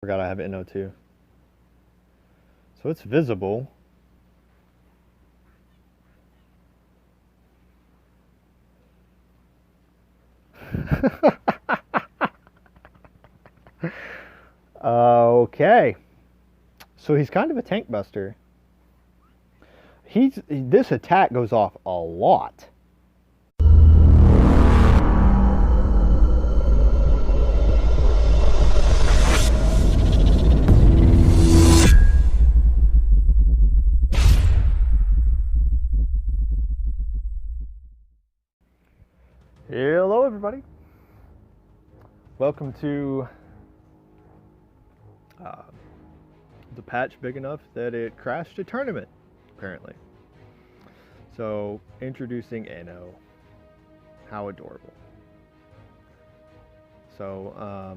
Forgot I have ENNO too. So it's visible. Okay. So he's kind of a tank buster. This attack goes off a lot. Hello everybody. Welcome to the patch big enough that it crashed a tournament, apparently. So, introducing ENNO. How adorable. So,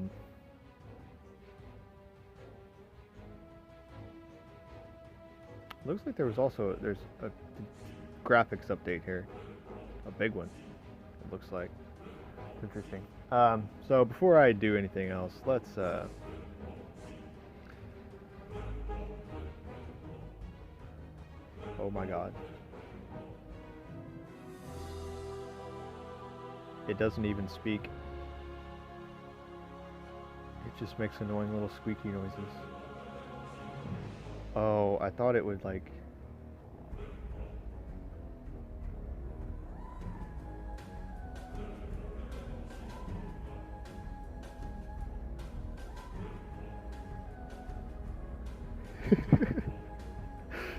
looks like there's a graphics update here. A big one, it looks like. Interesting. So before I do anything else, let's oh my god. It doesn't even speak. It just makes annoying little squeaky noises. Oh, I thought it would like...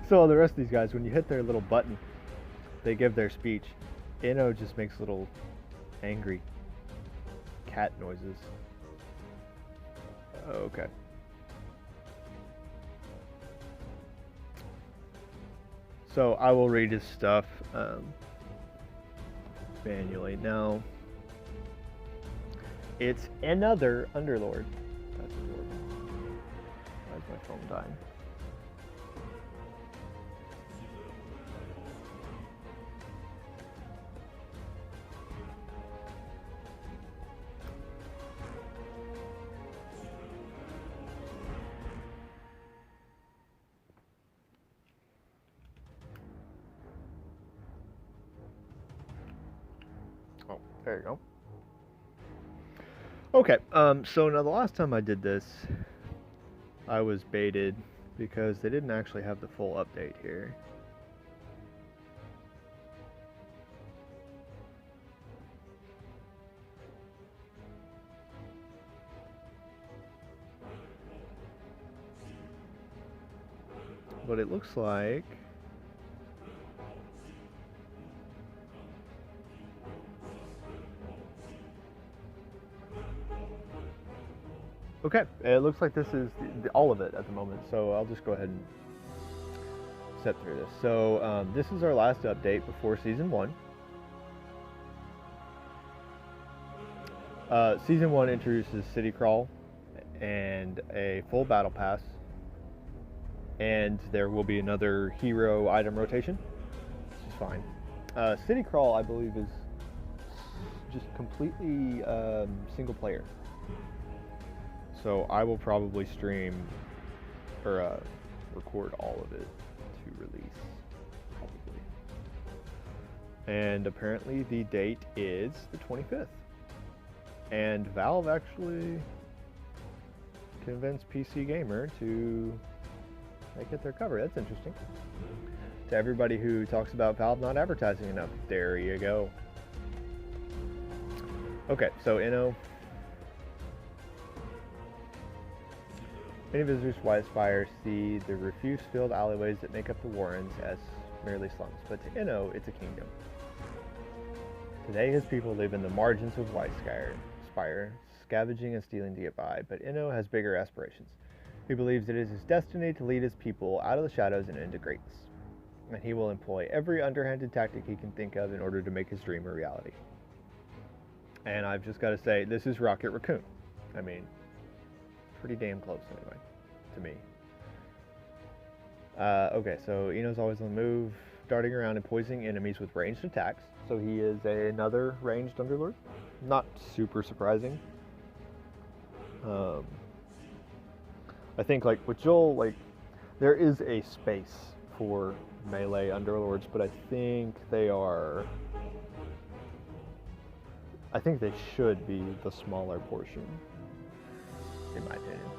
So the rest of these guys, when you hit their little button, they give their speech. ENNO just makes little angry cat noises. Okay. So I will read his stuff manually. Now, it's Ennother Underlord. That's adorable. Why is my phone dying? Oh, there you go. Okay, so now the last time I did this, I was baited because they didn't actually have the full update here. But it looks like... Okay, it looks like this is all of it at the moment, so I'll just go ahead and step through this. So this is our last update before Season 1. Season 1 introduces City Crawl and a full battle pass, and there will be another hero item rotation, which is fine. City Crawl, I believe, is just completely single player. So I will probably stream or record all of it to release, probably. And apparently the date is the 25th. And Valve actually convinced PC Gamer to make it their cover. That's interesting. To everybody who talks about Valve not advertising enough, there you go. Okay, so ENNO. Many visitors to Whitespire see the refuse-filled alleyways that make up the Warrens as merely slums, but to ENNO, it's a kingdom. Today, his people live in the margins of Whitespire, scavenging and stealing to get by, but ENNO has bigger aspirations. He believes it is his destiny to lead his people out of the shadows and into greatness, and he will employ every underhanded tactic he can think of in order to make his dream a reality. And I've just got to say, this is Rocket Raccoon. I mean, pretty damn close anyway, to me. Okay, so ENNO's always on the move, darting around and poisoning enemies with ranged attacks. So he is another ranged Underlord. Not super surprising. I think like with Joel, like there is a space for melee underlords, but I think they should be the smaller portion, in my opinion.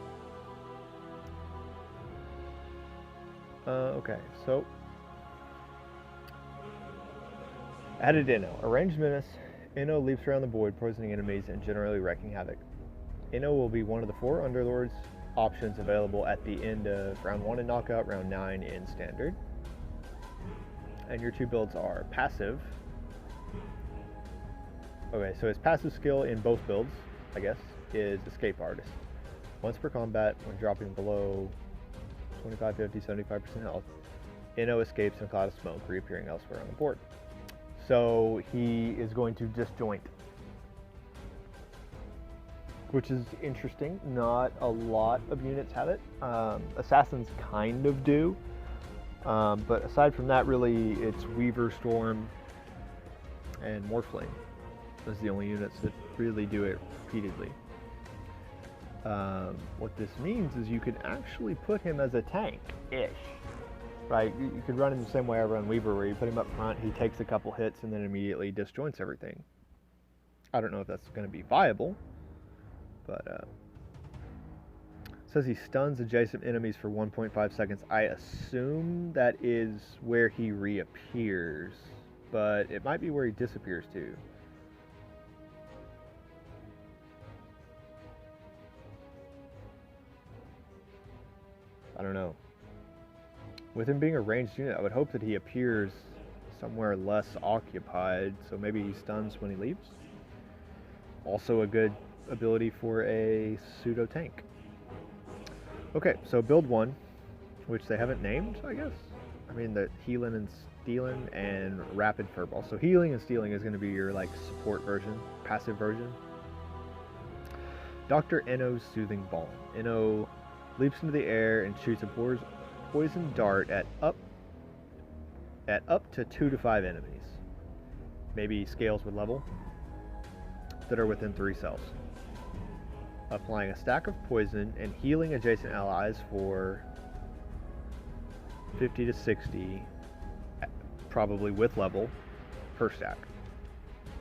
Okay, so added Enno. A ranged menace, Enno leaps around the board, poisoning enemies and generally wreaking havoc. Enno will be one of the 4 underlords options available at the end of round 1 in knockout, round 9 in standard. And your 2 builds are passive. Okay, so his passive skill in both builds, I guess, is Escape Artist. Once per combat, when dropping below 25, 50, 75% health, Enno escapes in a cloud of smoke, reappearing elsewhere on the board. So he is going to disjoint, which is interesting. Not a lot of units have it. Assassins kind of do, but aside from that, really, it's Weaver, Storm, and Morphling. Those are the only units that really do it repeatedly. What this means is you could actually put him as a tank-ish. Right, you could run him the same way I run Weaver, where you put him up front, he takes a couple hits, and then immediately disjoints everything. I don't know if that's going to be viable, but it says he stuns adjacent enemies for 1.5 seconds. I assume that is where he reappears, but it might be where he disappears too. I don't know. With him being a ranged unit, I would hope that he appears somewhere less occupied, so maybe he stuns when he leaves. Also a good ability for a pseudo tank. Okay, so build 1, which they haven't named, I guess. I mean, the healing and stealing and rapid furball. So healing and stealing is going to be your like support version, passive version. Dr. Enno's Soothing Balm. Enno leaps into the air and shoots a poison dart at up to 2 to 5 enemies. Maybe scales with level that are within 3 cells. Applying a stack of poison and healing adjacent allies for 50 to 60, probably with level, per stack.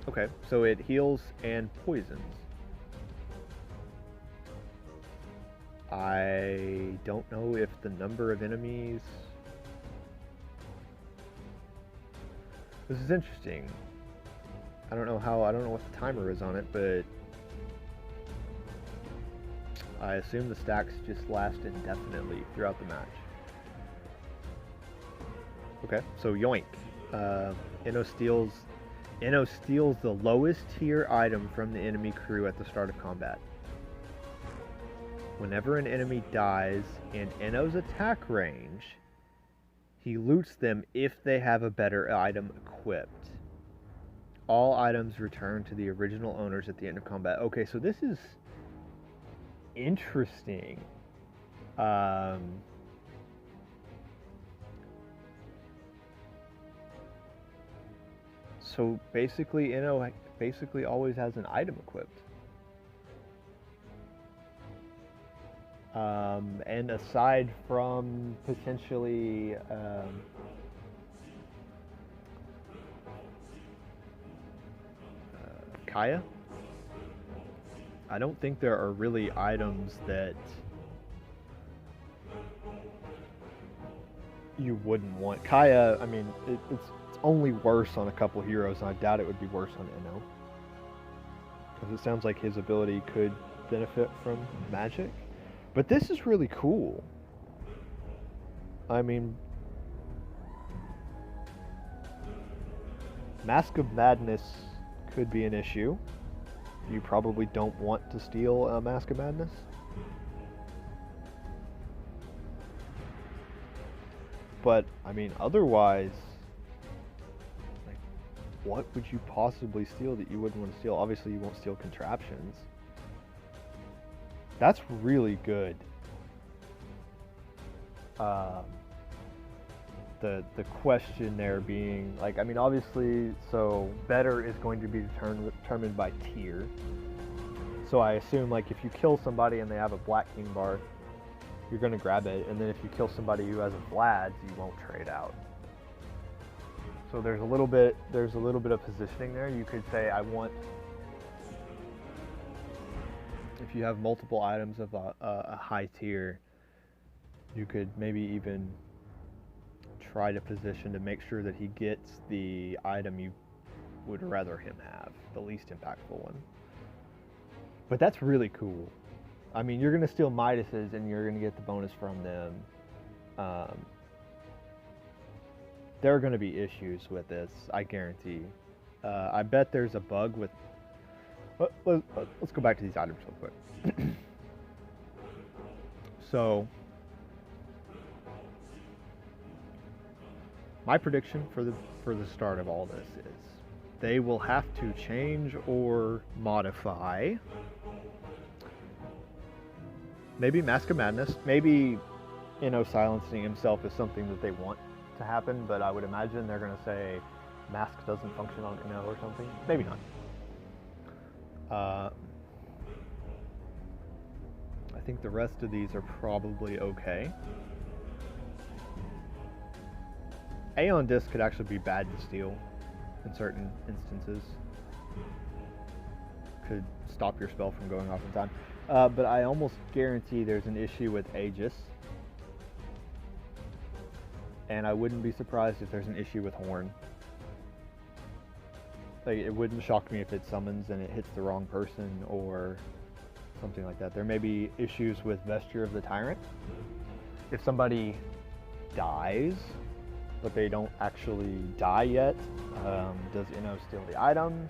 Okay, so it heals and poisons. I don't know if the number of enemies... This is interesting. I don't know what the timer is on it, but I assume the stacks just last indefinitely throughout the match. Okay, so yoink. Enno steals the lowest tier item from the enemy crew at the start of combat. Whenever an enemy dies in Enno's attack range, he loots them if they have a better item equipped. All items return to the original owners at the end of combat. Okay, so this is interesting. So basically, Enno basically always has an item equipped. And aside from potentially Kaya, I don't think there are really items that you wouldn't want. Kaya, I mean, it's only worse on a couple heroes, and I doubt it would be worse on Enno. Because it sounds like his ability could benefit from magic. But this is really cool. I mean, Mask of Madness could be an issue. You probably don't want to steal a Mask of Madness. But, I mean, otherwise, like, what would you possibly steal that you wouldn't want to steal? Obviously, you won't steal contraptions. That's really good. The question there being, like, I mean, obviously, so better is going to be determined by tier. So I assume, like, if you kill somebody and they have a Black King bar, you're going to grab it, and then if you kill somebody who has a Vlad's, you won't trade out. So there's a little bit of positioning there. You could say, I want, if you have multiple items of a high tier, you could maybe even try to position to make sure that he gets the item you would rather him have, the least impactful one. But that's really cool. I mean, you're going to steal Midas's and you're going to get the bonus from them. There are going to be issues with this, I guarantee. I bet there's a bug with... Let's go back to these items real quick. So, my prediction for the start of all this is they will have to change or modify. Maybe Mask of Madness. Maybe ENNO silencing himself is something that they want to happen, but I would imagine they're going to say Mask doesn't function on ENNO or something. Maybe not. I think the rest of these are probably okay. Aeon Disc could actually be bad to steal in certain instances. Could stop your spell from going off in time. But I almost guarantee there's an issue with Aegis. And I wouldn't be surprised if there's an issue with Horn. Like, it wouldn't shock me if it summons and it hits the wrong person or something like that. There may be issues with Vesture of the Tyrant. If somebody dies, but they don't actually die yet, does ENNO steal the item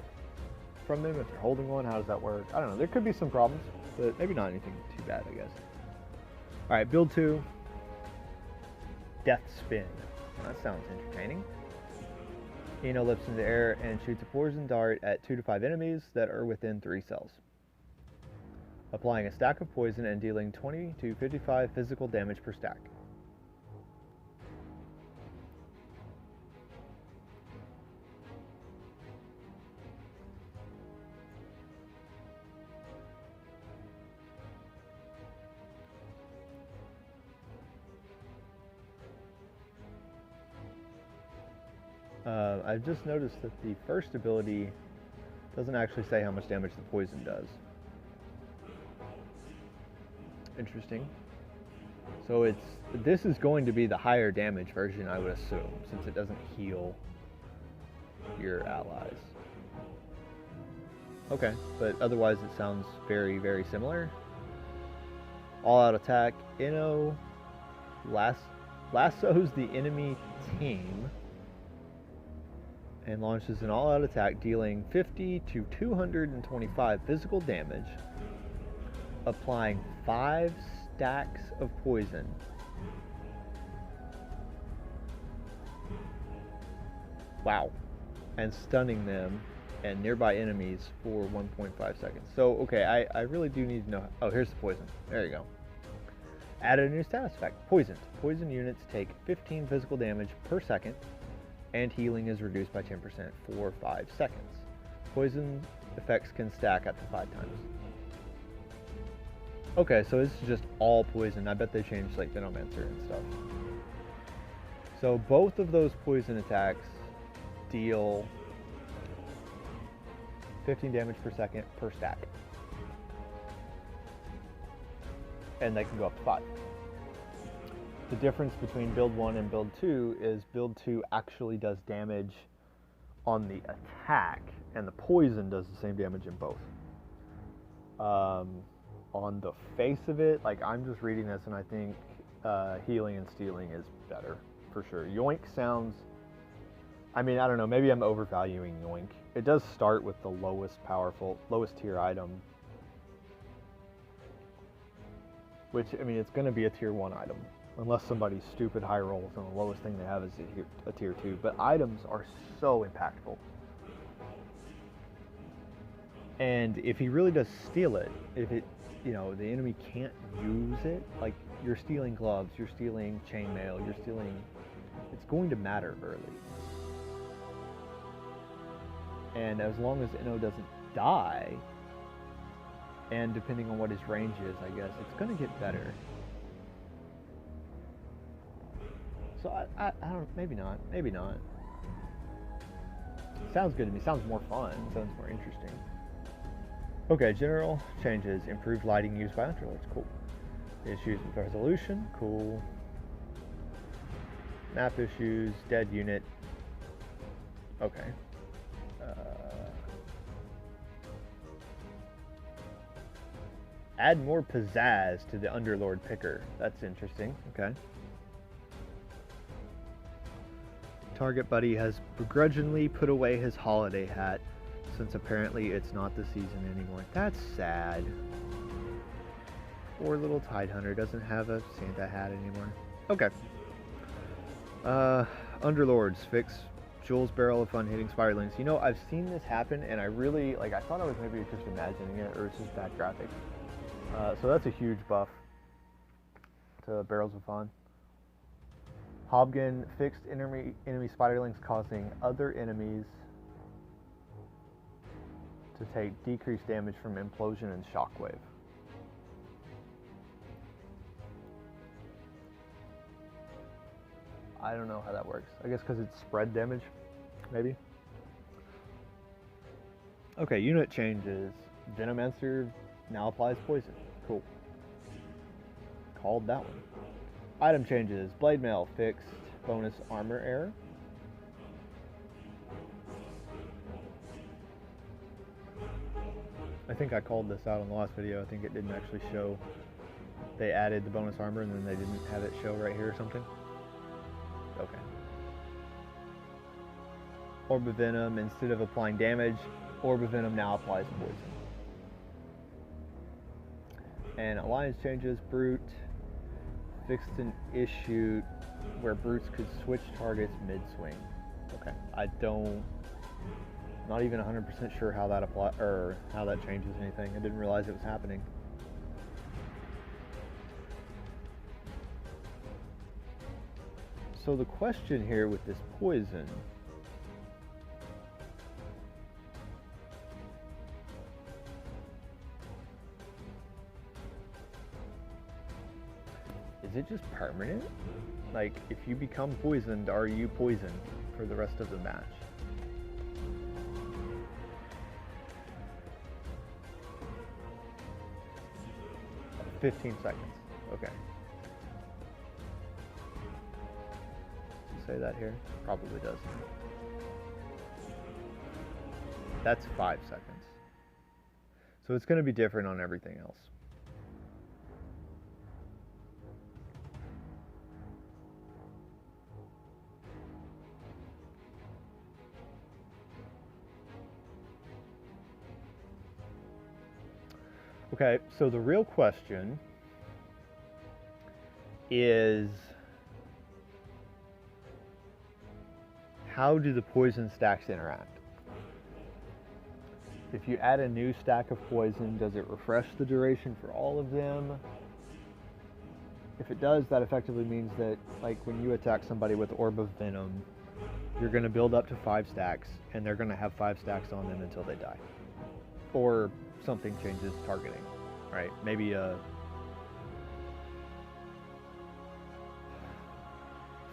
from them if they're holding one? How does that work? I don't know. There could be some problems, but maybe not anything too bad, I guess. Alright, build 2. Death Spin. That sounds entertaining. ENNO leaps into the air and shoots a poison dart at 2 to 5 enemies that are within 3 cells, applying a stack of poison and dealing 20 to 55 physical damage per stack. I've just noticed that the first ability doesn't actually say how much damage the poison does. Interesting. So this is going to be the higher damage version, I would assume, since it doesn't heal your allies. Okay, but otherwise it sounds very, very similar. All-out attack. ENNO lassos the enemy team and launches an all-out attack, dealing 50 to 225 physical damage, applying 5 stacks of poison. Wow. And stunning them and nearby enemies for 1.5 seconds. So, okay, I really do need to know. Oh, here's the poison. There you go. Added a new status effect. Poisoned. Poison units take 15 physical damage per second, and healing is reduced by 10% for 5 seconds. Poison effects can stack up to 5 times. Okay, so this is just all poison. I bet they changed like Venomancer and stuff. So both of those poison attacks deal 15 damage per second per stack. And they can go up to 5. The difference between build 1 and build 2 is build 2 actually does damage on the attack, and the poison does the same damage in both. On the face of it, like, I'm just reading this and I think healing and stealing is better, for sure. Yoink sounds, I mean, I don't know, maybe I'm overvaluing Yoink. It does start with the lowest tier item, which, I mean, it's going to be a tier 1 item. Unless somebody's stupid high rolls and the lowest thing they have is a tier 2. But items are so impactful. And if he really does steal it, if it, you know, the enemy can't use it, like you're stealing gloves, you're stealing chainmail, you're stealing, it's going to matter early. And as long as ENNO doesn't die, and depending on what his range is, I guess, it's going to get better. So I don't, maybe not, maybe not. Sounds good to me, sounds more fun, sounds more interesting. Okay, general changes, improved lighting used by Underlords, cool. Issues with resolution, cool. Map issues, dead unit, okay. Add more pizzazz to the Underlord picker. That's interesting. Okay. Target buddy has begrudgingly put away his holiday hat since apparently it's not the season anymore. That's sad. Poor little Tidehunter doesn't have a Santa hat anymore. Okay. Underlords fix Jules' barrel of fun hitting spiderlings. You know, I've seen this happen and I really, like, I thought I was maybe just imagining it or it's just bad graphics. So that's a huge buff to Barrels of Fun. Hobgun fixed enemy spiderlings causing other enemies to take decreased damage from implosion and shockwave. I don't know how that works. I guess because it's spread damage, maybe. Okay, unit changes. Venomancer now applies poison. Cool. Called that one. Item changes. Blade mail fixed. Bonus armor error. I think I called this out on the last video. I think it didn't actually show. They added the bonus armor and then they didn't have it show right here or something. Okay. Orb of Venom, instead of applying damage, Orb of Venom now applies poison. And alliance changes, Brute fixed an issue where Brutes could switch targets mid-swing. Okay, not even 100% sure how that how that changes anything. I didn't realize it was happening. So the question here with this poison is it just permanent? Like, if you become poisoned, are you poisoned for the rest of the match? – 15 seconds. Okay. Does it say that here? Probably does. That's 5 seconds. So it's going to be different on everything else. Okay, so the real question is, how do the poison stacks interact? If you add a new stack of poison, does it refresh the duration for all of them? If it does, that effectively means that, like, when you attack somebody with Orb of Venom, you're going to build up to 5 stacks, and they're going to have 5 stacks on them until they die. Or something changes targeting, right? Maybe a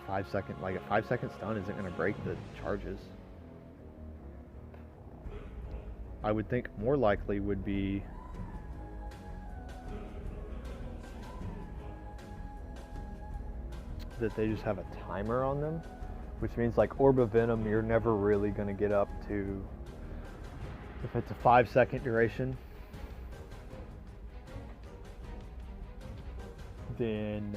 5-second, like a 5-second stun isn't going to break the charges. I would think more likely would be that they just have a timer on them, which means like Orb of Venom, you're never really going to get up to, if it's a 5-second duration, then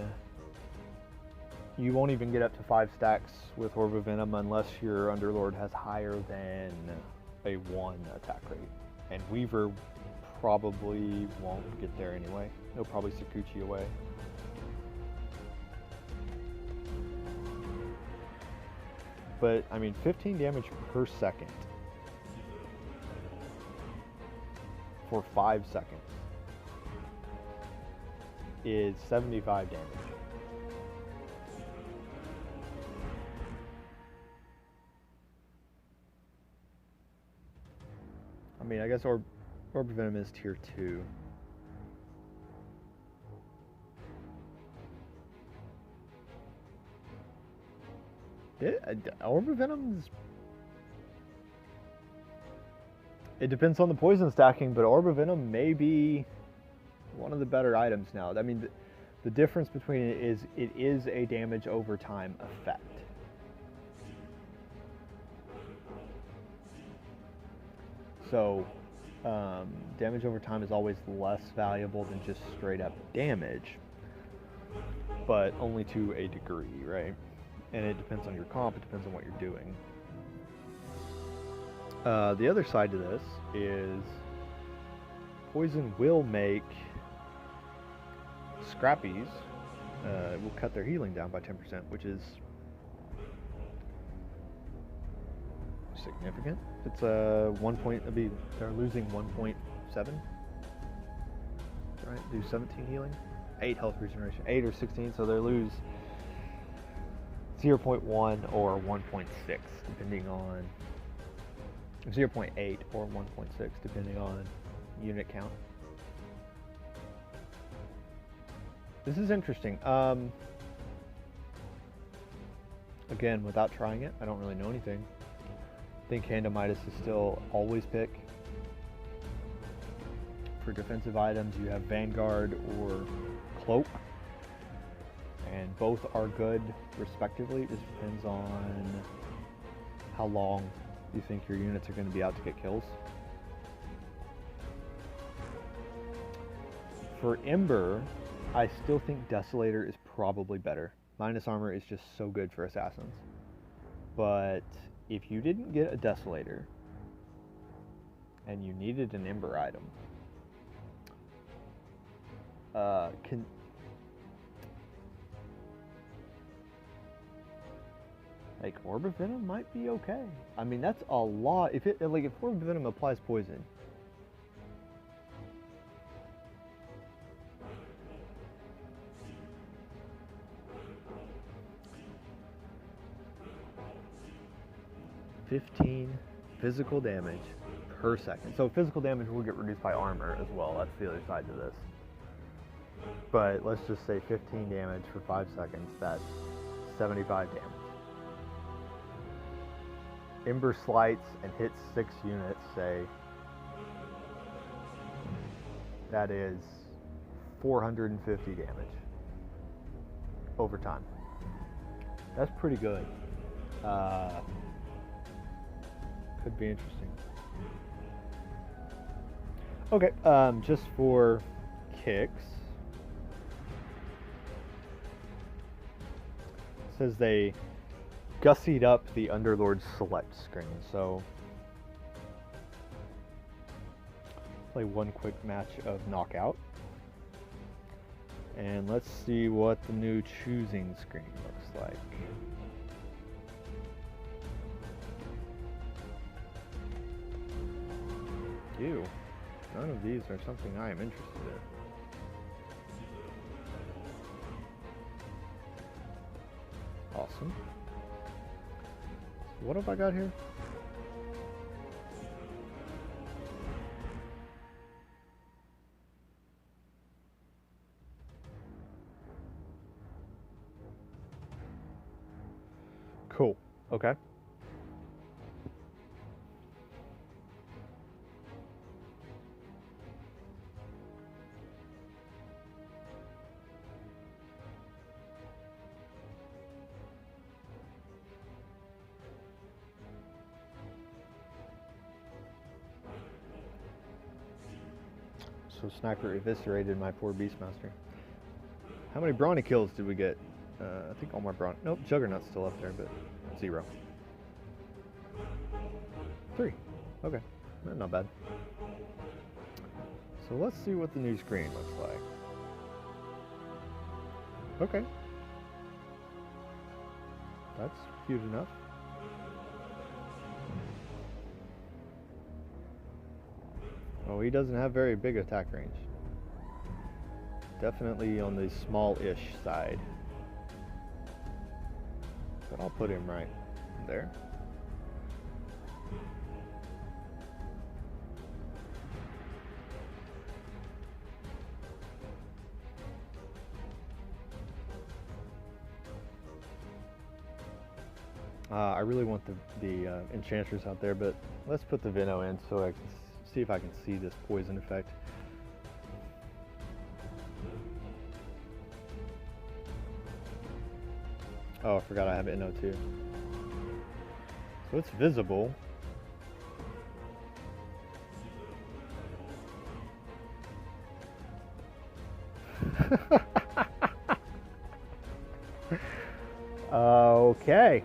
you won't even get up to 5 stacks with Orb of Venom unless your Underlord has higher than a 1 attack rate. And Weaver probably won't get there anyway. He'll probably Sakuchi away. But, I mean, 15 damage per second for 5 seconds is 75 damage. I mean, I guess Orb of Venom is tier 2. Orb of Venom's... It depends on the poison stacking, but Orb of Venom may be one of the better items now. I mean, the difference between it is a damage over time effect. So, damage over time is always less valuable than just straight up damage, but only to a degree, right? And it depends on your comp, it depends on what you're doing. The other side to this is poison will make scrappies, will cut their healing down by 10%, which is significant. It's a 1 point, they're losing 1.7, right? Do 17 healing, 8 health regeneration, 8 or 16, so they lose 0.1 or 1.6, depending on 0.8 or 1.6, depending on unit count. This is interesting. Again, without trying it, I don't really know anything. I think Handomitis is still always pick. For defensive items, you have Vanguard or Cloak, and both are good respectively. It just depends on how long you think your units are going to be out to get kills. For Ember, I still think Desolator is probably better. Minus armor is just so good for assassins. But if you didn't get a Desolator and you needed an Ember item, like Orb of Venom might be okay. I mean, that's a lot. If Orb of Venom applies poison, $15 physical damage per second. So physical damage will get reduced by armor as well. That's the other side to this. But let's just say 15 damage for 5 seconds. That's 75 damage. Ember slights and hits 6 units, say. That is 450 damage over time. That's pretty good. Could be interesting. Okay, just for kicks. It says they gussied up the Underlord select screen, so play one quick match of Knockout. And let's see what the new choosing screen looks like. Ew, none of these are something I am interested in. Awesome. What have I got here? Cool. Okay. So Sniper eviscerated my poor Beastmaster. How many Brawny kills did we get? I think all my Brawny... Nope, Juggernaut's still up there, but 0. 3. Okay, not bad. So let's see what the new screen looks like. Okay. That's cute enough. Oh, he doesn't have very big attack range. Definitely on the small-ish side. But I'll put him right there. I really want the Enchantress out there, but let's put the Vino in so I can see if I can see this poison effect. Oh, I forgot I have Enno too. So it's visible. Okay.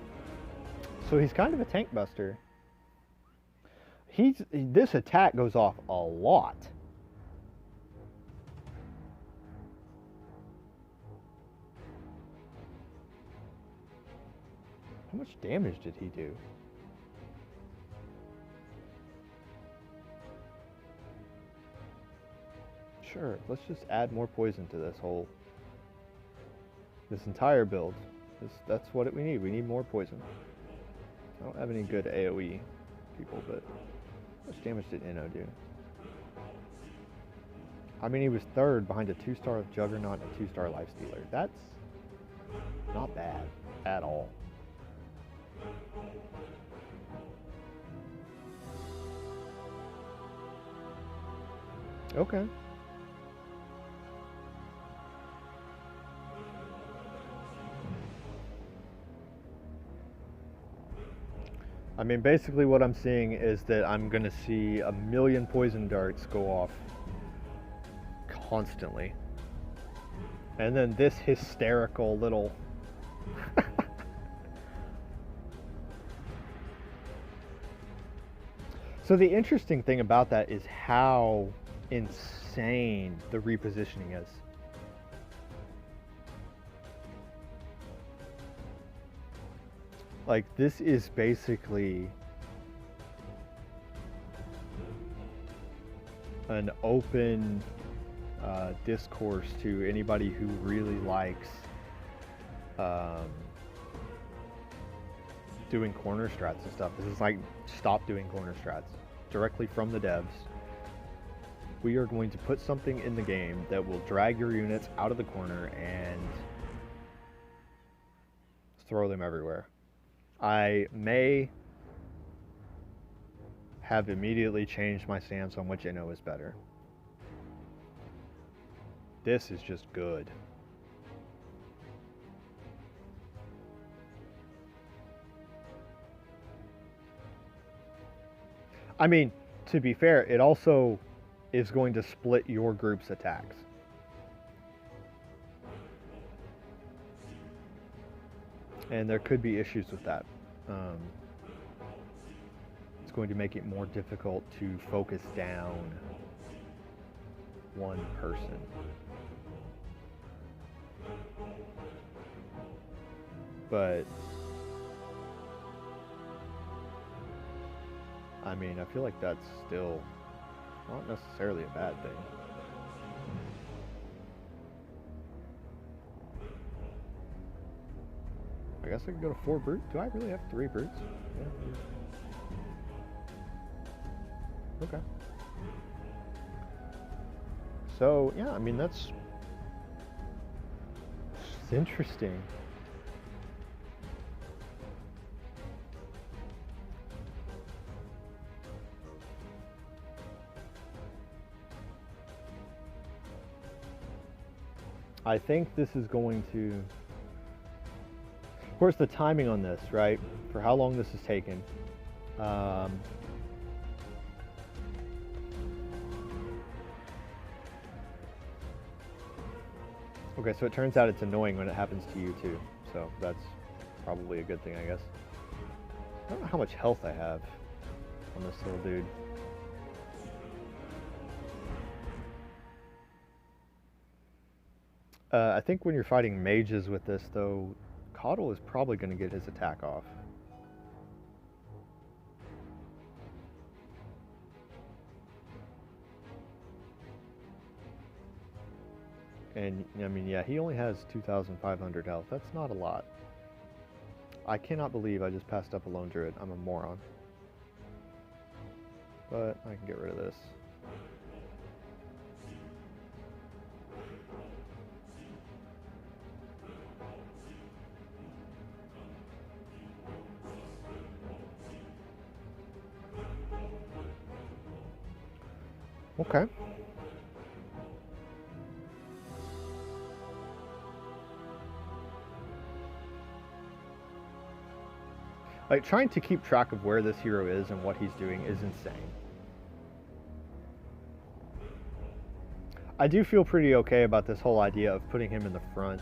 So he's kind of a tank buster. This attack goes off a lot. How much damage did he do? Sure, let's just add more poison to this entire build. That's what we need. We need more poison. I don't have any good AoE people, but how much damage did Enno do? I mean, he was third behind a 2-star Juggernaut and a 2-star Lifestealer. That's not bad at all. Okay. I mean, basically what I'm seeing is that I'm going to see a million poison darts go off constantly. And then this hysterical little... So the interesting thing about that is how insane the repositioning is. Like, this is basically an open discourse to anybody who really likes doing corner strats and stuff. This is like, stop doing corner strats directly from the devs. We are going to put something in the game that will drag your units out of the corner and throw them everywhere. I may have immediately changed my stance on which Enno is better. This is just good. I mean, to be fair, it also is going to split your group's attacks. And there could be issues with that. It's going to make it more difficult to focus down one person. But I mean, I feel like that's still not necessarily a bad thing. I guess I can go to 4 brutes. Do I really have 3 brutes? Yeah. Okay. So, yeah, I mean, it's interesting. I think this is going to... Of course, the timing on this, right? For how long this has taken. Okay, so it turns out it's annoying when it happens to you too. So that's probably a good thing, I guess. I don't know how much health I have on this little dude. I think when you're fighting mages with this, though, Coddle is probably going to get his attack off. And, I mean, yeah, he only has 2,500 health. That's not a lot. I cannot believe I just passed up a Lone Druid. I'm a moron. But I can get rid of this. Okay. Like, trying to keep track of where this hero is and what he's doing is insane. I do feel pretty okay about this whole idea of putting him in the front.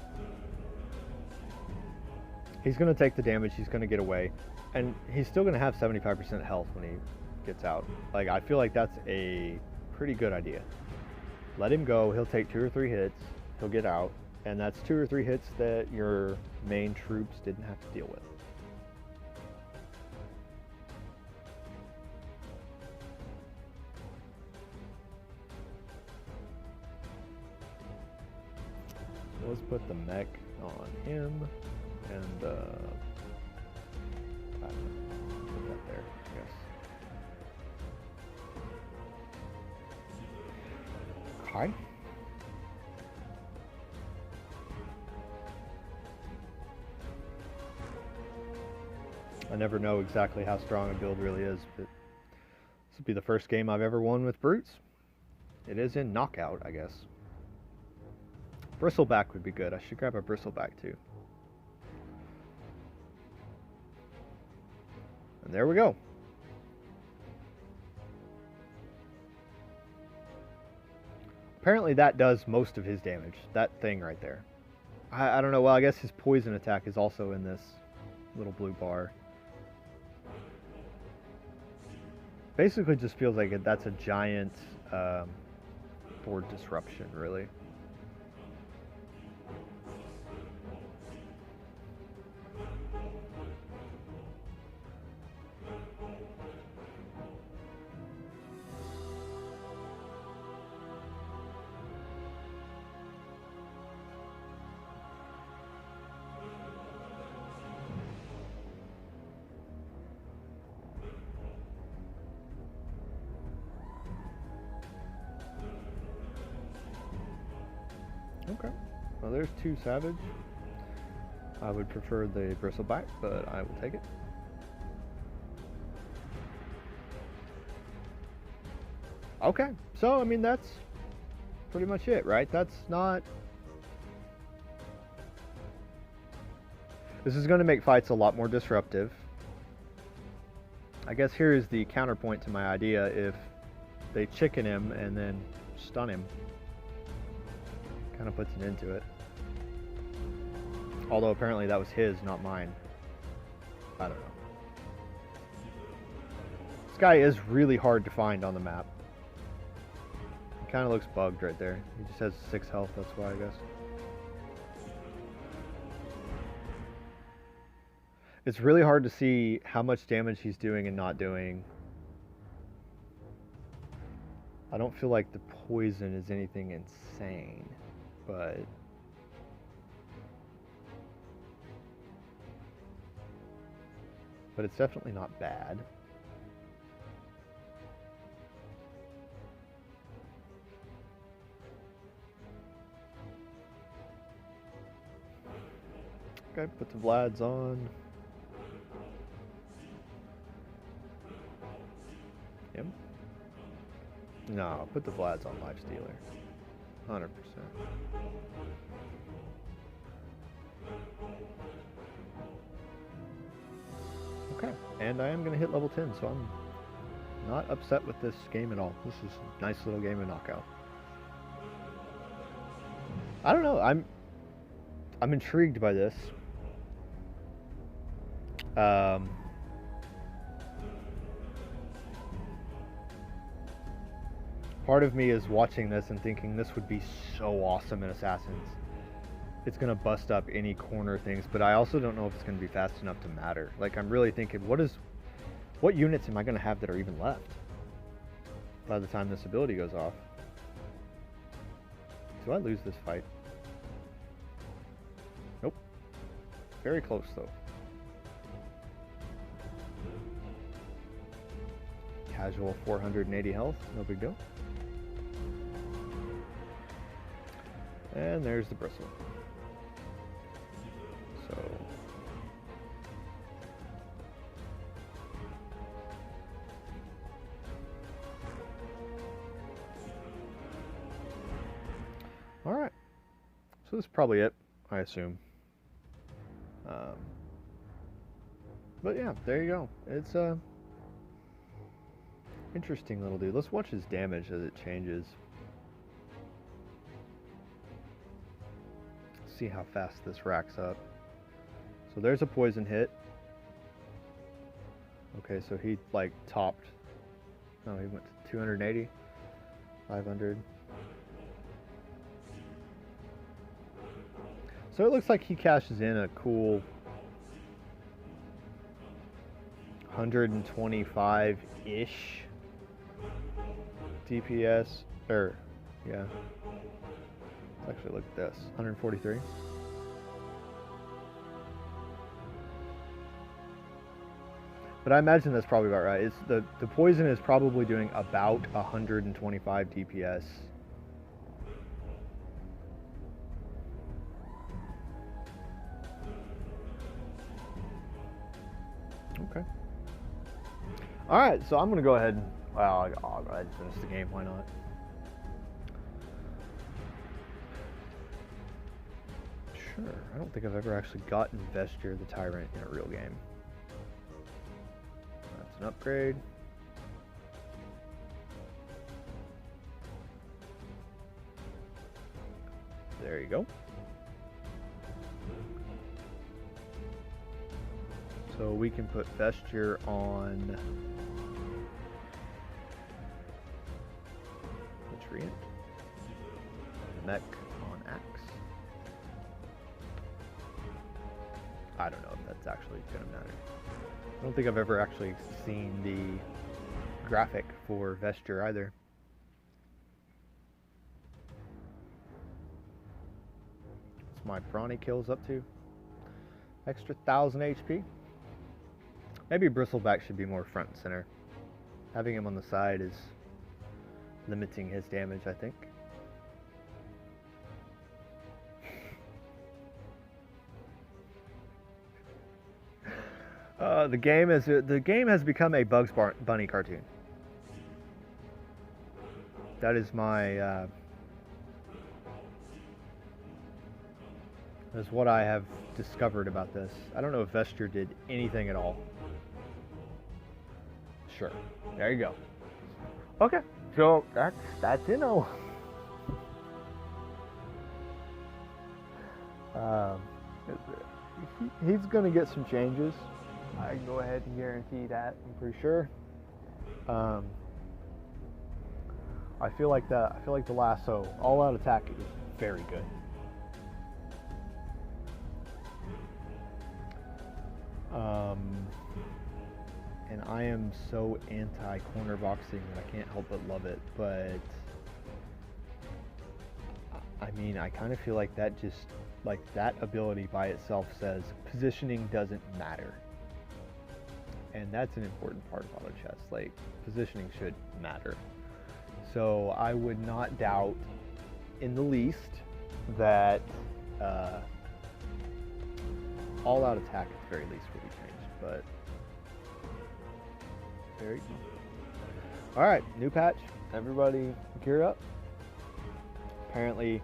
He's going to take the damage, he's going to get away, and he's still going to have 75% health when he gets out. Like, I feel like that's a pretty good idea. Let him go, he'll take 2 or 3 hits, he'll get out, and that's 2 or 3 hits that your main troops didn't have to deal with. Let's put the mech on him, and I don't know, put that there, I guess. Okay. I never know exactly how strong a build really is, but this will be the first game I've ever won with brutes. It is in knockout, I guess. Bristleback would be good. I should grab a bristleback too. And there we go. Apparently that does most of his damage. That thing right there. I don't know. Well, I guess his poison attack is also in this little blue bar. Basically just feels like that's a giant board disruption, really. Okay, well there's 2 savage. I would prefer the bristleback, but I will take it. Okay, so I mean that's pretty much it, right? That's not... This is going to make fights a lot more disruptive. I guess here is the counterpoint to my idea. If they chicken him and then stun him, kind of puts an end to it. Although apparently that was his, not mine. I don't know. This guy is really hard to find on the map. He kind of looks bugged right there. He just has 6 health, that's why, I guess. It's really hard to see how much damage he's doing and not doing. I don't feel like the poison is anything insane, but it's definitely not bad. Okay, put the Vlads on. Him? No, put the Vlads on Lifestealer. 100%. Okay, and I am going to hit level 10, so I'm not upset with this game at all. This is a nice little game of knockout. I don't know, I'm intrigued by this. Part of me is watching this and thinking this would be so awesome in Assassins. It's going to bust up any corner things, but I also don't know if it's going to be fast enough to matter. Like, I'm really thinking, what units am I going to have that are even left by the time this ability goes off? Do I lose this fight? Nope. Very close, though. Casual 480 health, no big deal. And there's the bristle. So So this is probably it, I assume. But yeah, there you go. It's a interesting little dude. Let's watch his damage as it changes. See how fast this racks up. So there's a poison hit. Okay, so he like topped. No, he went to 280, 500. So it looks like he cashes in a cool 125-ish DPS, or yeah. Let's actually look at this, 143. But I imagine that's probably about right. It's the poison is probably doing about 125 DPS. Okay. All right, so I'm gonna go ahead and I'll go ahead and finish the game. Why not? Sure. I don't think I've ever actually gotten Vesture the Tyrant in a real game. That's an upgrade. There you go. So we can put Vesture on Treant, Mech on Axe. I don't know if that's actually going to matter. I don't think I've ever actually seen the graphic for Vesture either. What's my Brawny kills up to? Extra 1000 HP. Maybe Bristleback should be more front and center. Having him on the side is limiting his damage, I think. The game has become a Bugs Bunny cartoon. That is my that's what I have discovered about this. I don't know if Vesture did anything at all. Sure, there you go. Okay, so that's ENNO. He's gonna get some changes. I can go ahead and guarantee that. I'm pretty sure. I feel like the lasso all-out attack is very good. And I am so anti-corner boxing that I can't help but love it. But I mean, I kind of feel like that that ability by itself says positioning doesn't matter. And that's an important part of auto chess. Like, positioning should matter. So I would not doubt in the least that all-out attack at the very least will be changed. But very cool. Alright, new patch. Everybody gear up. Apparently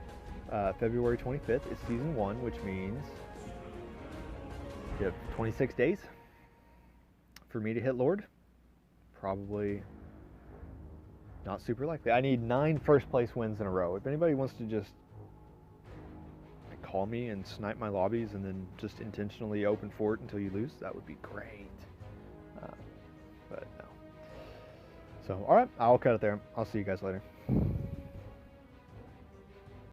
February 25th is Season 1, which means you have 26 days for me to hit Lord. Probably not super likely. I need 9 first place wins in a row. If anybody wants to just call me and snipe my lobbies and then just intentionally open fort until you lose, that would be great. But no. So, alright, I'll cut it there. I'll see you guys later.